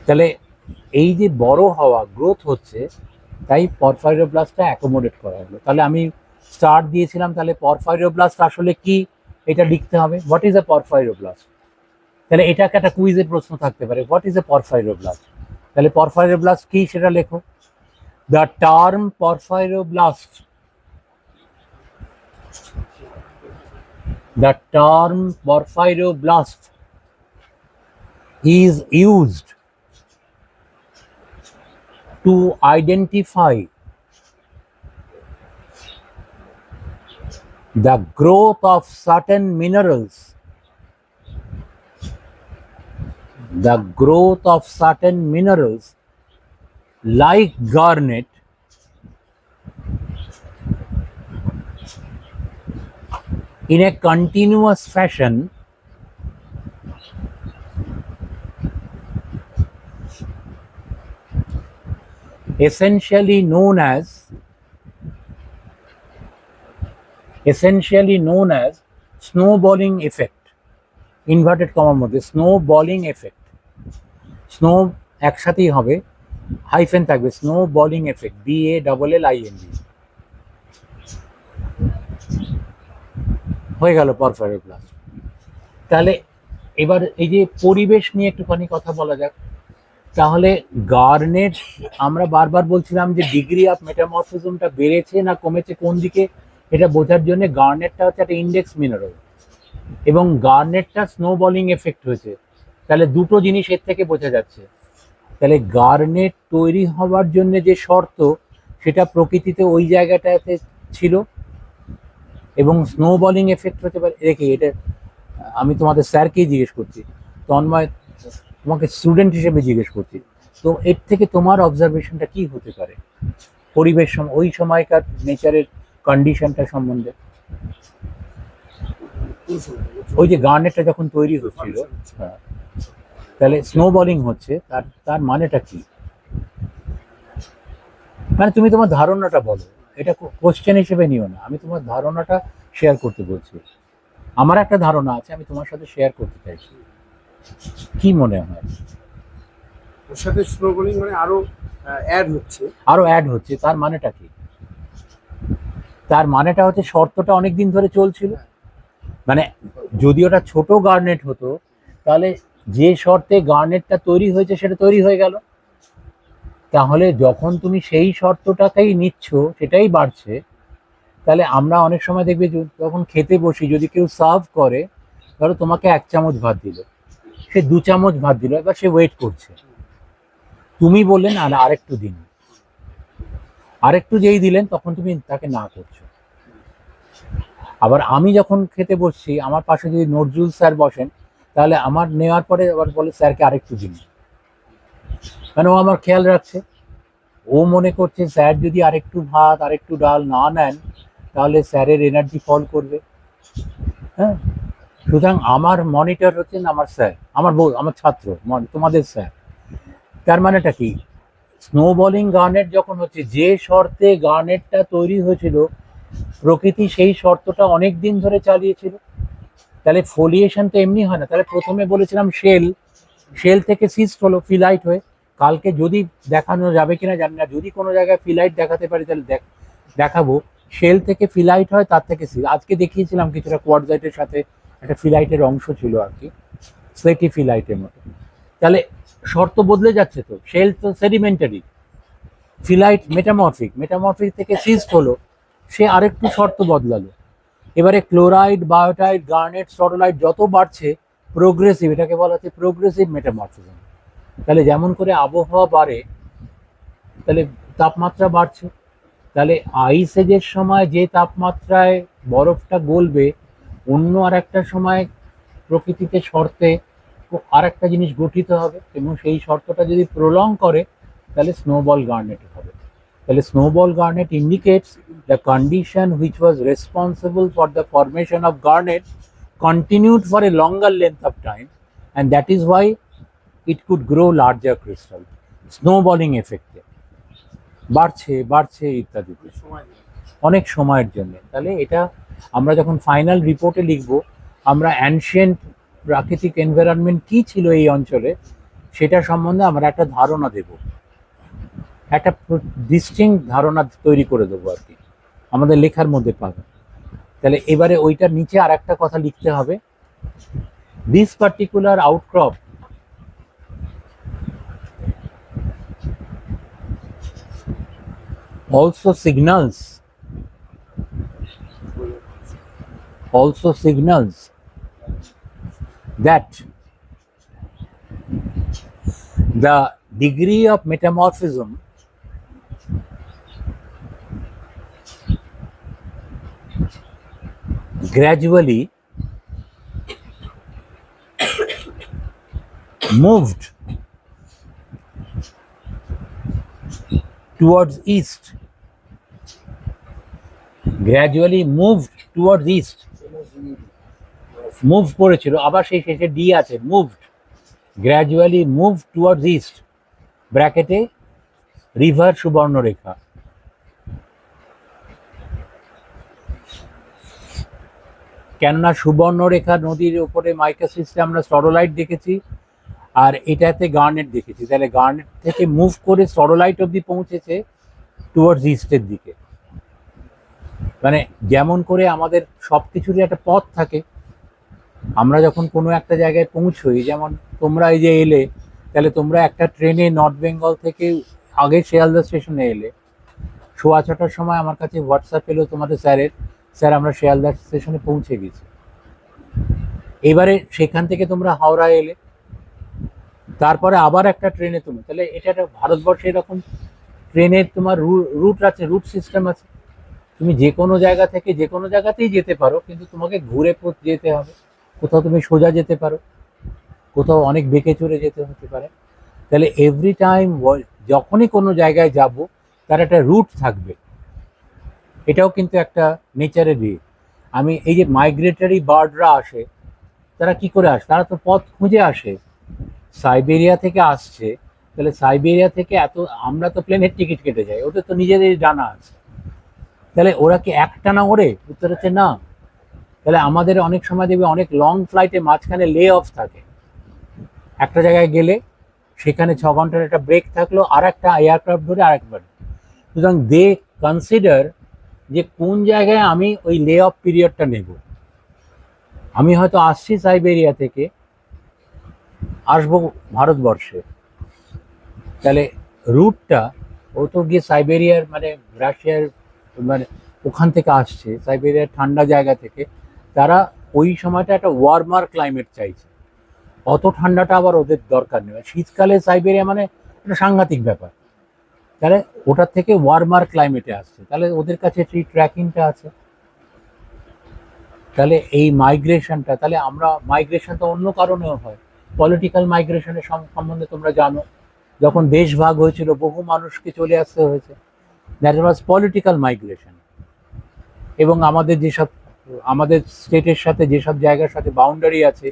তাহলে এই যে বড় হওয়া, গ্রোথ হচ্ছে, তাই পরফাইরোব্লাস্টটা অ্যাকোমোডেট করা হলো। তাহলে আমি স্টার্ট দিয়েছিলাম, তাহলে পরফাইরোব্লাস্ট আসলে কি এটা লিখতে হবে, হোয়াট ইজ এ পরফাইরোব্লাস্ট। তাহলে এটাকে একটা কুইজের প্রশ্ন থাকতে পারে, হোয়াট ইজ এ পরফাইরোব্লাস্ট। তাহলে পরফাইরোব্লাস্ট কি সেটা লেখো। The term porphyroblast, the term porphyroblast is used to identify the growth of certain minerals, like garnet, in a continuous fashion, essentially known as snowballing effect, inverted কমার মধ্যে snowballing effect, স্নো একসাথেই হবে, hyphen থাকবে, snowballing effect, BALLING, হয়ে গেল পরফাইরোব্লাস্ট। তাহলে এবার এই যে পরিবেশ নিয়ে একটুখানি কথা বলা যাক। তাহলে গার্নেট, আমরা বারবার বলছিলাম যে ডিগ্রি অফ মেটামরফিজমটা বেড়েছে না কমেছে কোন দিকে, এটা বোঝার জন্য গার্নেটটা হচ্ছে একটা ইন্ডেক্স মিনারেল, এবং গার্নেটটা স্নোবলিং এফেক্ট হয়েছে। তাহলে দুটো জিনিস এর থেকে বোঝা যাচ্ছে। তাহলে গার্নেট তৈরি হওয়ার জন্য যে শর্ত, সেটা প্রকৃতিতে ওই জায়গাটাতে ছিল, এবং স্নোবলিং এফেক্ট হতে পারে। রেখে এটা আমি তোমাদের স্যারকেই জিজ্ঞেস করছি, তন্ময় তোমাকে স্টুডেন্ট হিসেবে জিজ্ঞেস করছি, তো এর থেকে তোমার অবজারভেশনটা কি হতে পারে পরিবেশ, ওই সময়কার নেচারের কন্ডিশনটা সম্বন্ধে? ওই যে গার্নেটটা যখন তৈরি হচ্ছিল, হ্যাঁ, তাহলে স্নোবলিং হচ্ছে, তার মানেটা কি? মানে তুমি তোমার ধারণাটা বলো, এটা কোশ্চেন হিসেবে নিও না, আমি তোমার ধারণাটা শেয়ার করতে বলছি। আমার একটা ধারণা আছে, আমি তোমার সাথে শেয়ার করতে চাইছি, কি মনে হয়? ওর সাথে স্নোবলিং মানে আরো অ্যাড হচ্ছে, তার মানেটা কি? তার মানেটা হচ্ছে শর্তটা অনেক দিন ধরে চলছিল। মানে যদি ওটা ছোট গার্নেট হতো, তাহলে যে শর্তে গার্নেটটা তৈরি হয়েছে সেটা তৈরি হয়ে গেল। তাহলে যখন তুমি সেই শর্তটাকেই নিচ্ছ, সেটাই বাড়ছে, তাহলে আমরা অনেক সময় দেখবে যখন খেতে বসি, যদি কেউ সার্ভ করে, ধরো তোমাকে 1 চামচ ভাত দিল, সে 2 চামচ ভাত দিল, এবার সে ওয়েট করছে, তুমি বললেন আরেকটু দিন, আরেকটু যেই দিলেন তখন তুমি তাকে না করছো। আবার আমি যখন খেতে বসছি, আমার পাশে যদি নজরুল স্যার বসেন, তাহলে আমার নেওয়ার পরে আবার বলে স্যারকে আরেকটু দিন, মানে ও আমার খেয়াল রাখছে। ও মনে করছে স্যার যদি আরেকটু ভাত আরেকটু ডাল না নেন, তাহলে স্যারের এনার্জি ফল করবে। হ্যাঁ, সুতরাং আমার মনিটর হচ্ছেন আমার স্যার, আমার ছাত্র, তোমাদের স্যার। তার মানেটা কি? স্নোবলিং গার্নেট যখন হচ্ছে, যে শর্তে গার্নেটটা তৈরি হয়েছিল, প্রকৃতি সেই শর্তটা অনেক দিন ধরে চালিয়েছিল। তাহলে ফোলিয়েশন তো এমনি হয় না। তাহলে প্রথমে বলেছিলাম শেল থেকে সিস্ট হলো ফিলাইট হয়ে। কালকে যদি দেখানো যাবে কিনা জানি না, যদি কোনো জায়গায় ফিলাইট দেখাতে পারি তাহলে দেখাবো। শেল থেকে ফিলাইট হয়, তার থেকে আজকে দেখিয়েছিলাম কিছুটা কোয়ার্টজাইটের সাথে একটা ফিলাইটের অংশ ছিল আর কি, স্লেটি ফিলাইটের মতো। তাহলে শর্ত বদলে যাচ্ছে তো, শেল তো সেডিমেন্টারি, ফিলাইট মেটামরফিক থেকে সিস্ট হলো, সে আরেকটু শর্ত বদলালো। এবারে ক্লোরাইড, বায়োটাইট, গার্নেট, স্টরোলাইট যত বাড়ছে, প্রোগ্রেসিভ, এটাকে বলা হচ্ছে প্রোগ্রেসিভ মেটামরফিজম। তাহলে যেমন করে আবহাওয়া বাড়ে, তাহলে তাপমাত্রা বাড়ছে। তাহলে আইস এজের সময় যে তাপমাত্রায় বরফটা গলবে, অন্য আর একটা সময় প্রকৃতিতে শর্তে আর একটা জিনিস গঠিত হবে, এবং সেই শর্তটা যদি প্রলং করে, তাহলে স্নোবল গার্নেট হবে। তাহলে snowball garnet indicates the condition which was responsible for the formation of garnet continued for a longer length of time, and that is why it could grow larger crystal. Snowballing effect বাড়ছে বাড়ছে ইত্যাদিতে সময় নেই। অনেক সময়ের জন্য। তাহলে এটা আমরা যখন ফাইনাল রিপোর্টে লিখব, আমরা অ্যানশিয়েন্ট প্রাকৃতিক এনভায়রনমেন্ট কী ছিল এই অঞ্চলে সেটা সম্বন্ধে আমরা একটা ধারণা দেব, একটা ডিস্টিংক্ট ধারণা তৈরি করে দেবো আর কি, আমাদের লেখার মধ্যে পাবে। তাহলে এবারে ওইটার নিচে আর একটা কথা লিখতে হবে, this particular outcrop also signals that the degree of metamorphism gradually moved towards east, move করেছিল, আবার সেই শেষে ডি আছে, moved, gradually move towards east, ব্র্যাকেটে রিভার সুবর্ণরেখা। কেননা সুবর্ণরেখা নদীর উপরে মাইকাসিসে আমরা স্টরোলাইট দেখেছি, আর এটাতে গার্নেট দেখেছি। তাহলে গার্নেট থেকে মুভ করে স্টরোলাইট অবধি পৌঁছেছে টুয়ার্ডস ইস্টের দিকে। মানে যেমন করে আমাদের সব কিছুরই একটা পথ থাকে, আমরা যখন কোনো একটা জায়গায় পৌঁছোই, যেমন তোমরা এই যে এলে, তাহলে তোমরা একটা ট্রেনে নর্থ বেঙ্গল থেকে আগে শিয়ালদা স্টেশনে এলে, 6:15টার সময় আমার কাছে হোয়াটসঅ্যাপ এলো তোমাদের স্যারের, স্যার আমরা শিয়ালদা স্টেশনে পৌঁছে গেছি। এবারে সেখান থেকে তোমরা হাওড়া এলে, তারপরে আবার একটা ট্রেনে তুমি, তাহলে এটা একটা ভারতবর্ষে এরকম ট্রেনের তোমার রুট আছে, রুট সিস্টেম আছে। তুমি যে কোনো জায়গা থেকে যে কোনো জায়গাতেই যেতে পারো, কিন্তু তোমাকে ঘুরে যেতে হবে। কোথাও তুমি সোজা যেতে পারো, কোথাও অনেক বেঁকে চড়ে যেতে হতে পারে। তাহলে এভরি টাইম যখনই কোনো জায়গায় যাব, তার একটা রুট থাকবে। এটাও কিন্তু একটা নেচারের দিক। আমি এই যে মাইগ্রেটরি বার্ডরা আসে, তারা কি করে আসে? তারা তো পথ খুঁজে আসে, সাইবেরিয়া থেকে আসছে। তাহলে সাইবেরিয়া থেকে আমরা তো প্লেনের টিকিট কেটে যাই, ওদের তো নিজেদের জানা আছে। তাহলে ওরা কি একটানা ওড়ে? উত্তর হচ্ছে না। তাহলে আমাদের অনেক সময় দেখবে অনেক লং ফ্লাইটে মাঝখানে লে অফ থাকে। একটা জায়গায় গেলে সেখানে 6 ঘন্টার একটা ব্রেক থাকলো, আর একটা এয়ারক্রাফট ধরে আরেকবার। সুতরাং দে কনসিডার যে কোন জায়গায় আমি ওই লে অফ পিরিয়ডটা নেব। আমি হয়তো আসছি সাইবেরিয়া থেকে, আসবো ভারতবর্ষে, তাহলে রুটটা ও তো গিয়ে সাইবেরিয়ার মানে রাশিয়ার মানে ওখান থেকে আসছে, সাইবেরিয়ার ঠান্ডা জায়গা থেকে। তারা ওই সময়টা একটা ওয়ার্মার ক্লাইমেট চাইছে, অত ঠান্ডাটা আবার ওদের দরকার নেই। শীতকালে সাইবেরিয়া মানে একটা সাংঘাতিক ব্যাপার, তাহলে ওটার থেকে ওয়ার্মার ক্লাইমেটে আসছে। তাহলে ওদের কাছে সেই ট্র্যাকিংটা আছে। তাহলে এই মাইগ্রেশনটা, তাহলে আমরা মাইগ্রেশন তো অন্য কারণেও হয়। পলিটিক্যাল মাইগ্রেশনের সম্বন্ধে তোমরা জানো, যখন দেশ ভাগ হয়েছিল বহু মানুষকে চলে আসতে হয়েছে, দ্যাট ওয়াজ পলিটিক্যাল মাইগ্রেশন। এবং আমাদের স্টেটের সাথে যেসব জায়গার সাথে বাউন্ডারি আছে,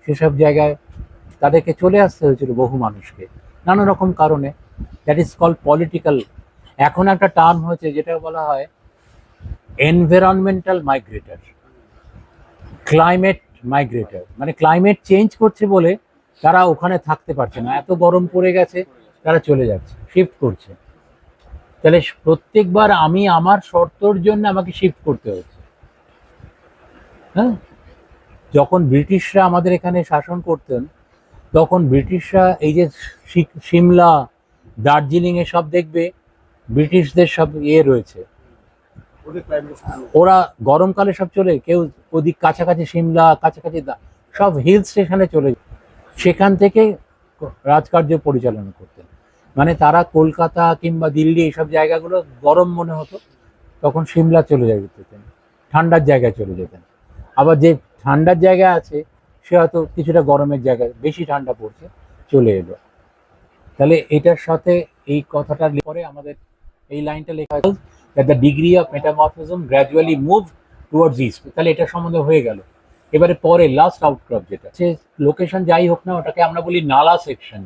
সেসব জায়গায় তাদেরকে চলে আসতে হয়েছিল বহু মানুষকে, নানা রকম কারণে। That is called political. এখন একটা টার্ম হয়েছে যেটা বলা হয় এনভায়রনমেন্টাল মাইগ্রেটর, ক্লাইমেট মাইগ্রেটর। মানে ক্লাইমেট চেঞ্জ করছে বলে তারা ওখানে থাকতে পারছে না, এত গরম পড়ে গেছে, তারা চলে যাচ্ছে, শিফট করছে। তাহলে প্রত্যেকবার আমি আমার শর্তর জন্য আমাকে শিফট করতে হচ্ছে। হ্যাঁ, যখন ব্রিটিশরা আমাদের এখানে শাসন করতেন, তখন ব্রিটিশরা এই যে সিমলা, দার্জিলিংয়ে সব দেখবে ব্রিটিশদের সব রয়েছে। ওরা গরমকালে সব চলে, কেউ ওদিক কাছাকাছি সিমলা, কাছাকাছি সব হিল স্টেশনে চলে, সেখান থেকে রাজকার্য পরিচালনা করতেন। মানে তারা কলকাতা কিংবা দিল্লি এইসব জায়গাগুলো গরম মনে হতো, তখন সিমলা চলে যেতেন, ঠান্ডার জায়গায় চলে যেতেন। আবার যে ঠান্ডার জায়গায় আছে সে হয়তো কিছুটা গরমের জায়গায়, বেশি ঠান্ডা পড়ছে, চলে এলো। তাহলে এটার সাথে এই কথাটা পরে আমাদের এই লাইনটা লেখা আছে that the degree of metamorphism gradually move towards east, তাহলে এটা সম্বন্ধে হয়ে গেল। এবারে পরে লাস্ট আউটক্রপ যেটা সে লোকেশন যাই হোক না, ওটাকে আমরা বলি নালা সেকশন।